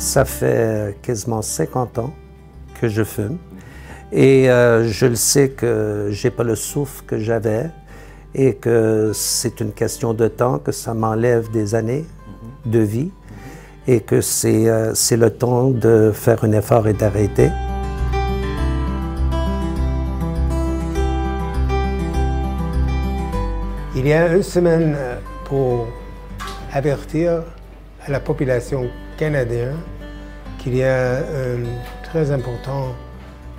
Ça fait quasiment 50 ans que je fume et je le sais que j'ai pas le souffle que j'avais et que c'est une question de temps, que ça m'enlève des années de vie et que c'est le temps de faire un effort et d'arrêter. Il y a une semaine pour avertir à la population canadienne qu'il y a une très importante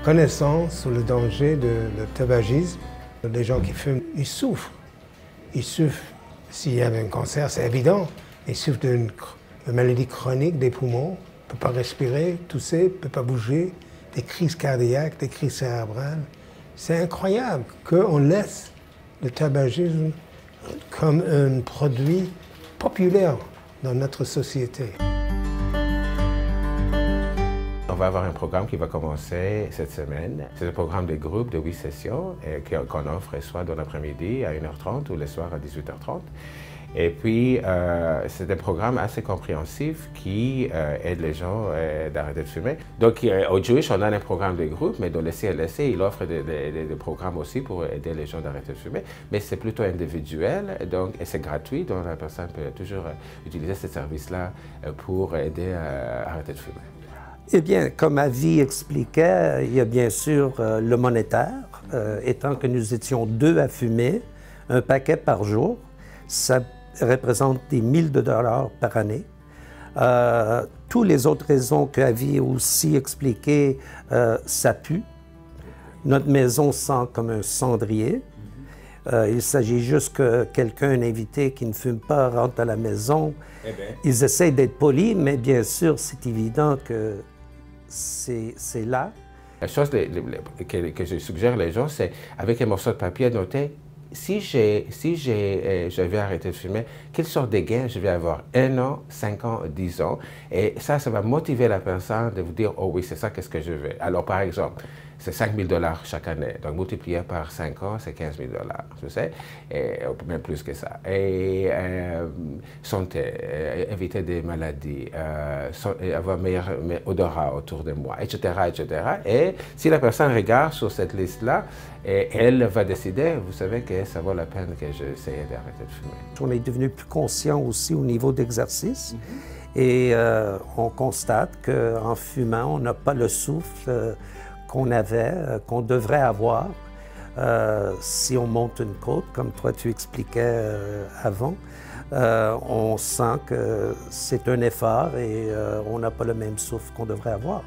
connaissance sur le danger de le tabagisme. Les gens qui fument, ils souffrent. Ils souffrent s'il y avait un cancer, c'est évident. Ils souffrent d'une maladie chronique des poumons, ne peuvent pas respirer, tousser, ne peuvent pas bouger, des crises cardiaques, des crises cérébrales. C'est incroyable qu'on laisse le tabagisme comme un produit populaire dans notre société. On va avoir un programme qui va commencer cette semaine. C'est un programme de groupe de 8 sessions qu'on offre soit dans l'après-midi à 1h30 ou le soir à 18h30. Et puis, c'est un programme assez compréhensif qui aide les gens d'arrêter de fumer. Donc, au Jewish, on a un programme de groupe, mais dans le CLSC, il offre des programmes aussi pour aider les gens d'arrêter de fumer. Mais c'est plutôt individuel, donc, et c'est gratuit, donc la personne peut toujours utiliser ce service-là pour aider à arrêter de fumer. Eh bien, comme Avi expliquait, il y a bien sûr le monétaire. Étant que nous étions 2 à fumer, un paquet par jour, ça représente des $1000 par année. Toutes les autres raisons que Avi a aussi expliquées, ça pue. Notre maison sent comme un cendrier. Il s'agit juste que quelqu'un, un invité qui ne fume pas, rentre à la maison. Eh bien. Ils essayent d'être polis, mais bien sûr, c'est évident que c'est là. La chose que je suggère aux gens, c'est avec un morceau de papier noter si je vais arrêter de fumer, quelle sorte de gain je vais avoir? 1 an, 5 ans, 10 ans. Et ça va motiver la personne de vous dire, oh oui, c'est ça, qu'est-ce que je veux. Alors, par exemple, c'est $5000 chaque année. Donc, multiplié par 5 ans, c'est $15 000, tu sais, et même plus que ça. Et santé, éviter des maladies, avoir meilleur odorat autour de moi, etc., etc. Et si la personne regarde sur cette liste-là, elle va décider, vous savez que ça vaut la peine que j'essaie d'arrêter de fumer. On est devenu plus conscient aussi au niveau d'exercice. Et on constate qu'en fumant, on n'a pas le souffle qu'on avait, qu'on devrait avoir si on monte une côte, comme toi tu expliquais avant. On sent que c'est un effort et on n'a pas le même souffle qu'on devrait avoir.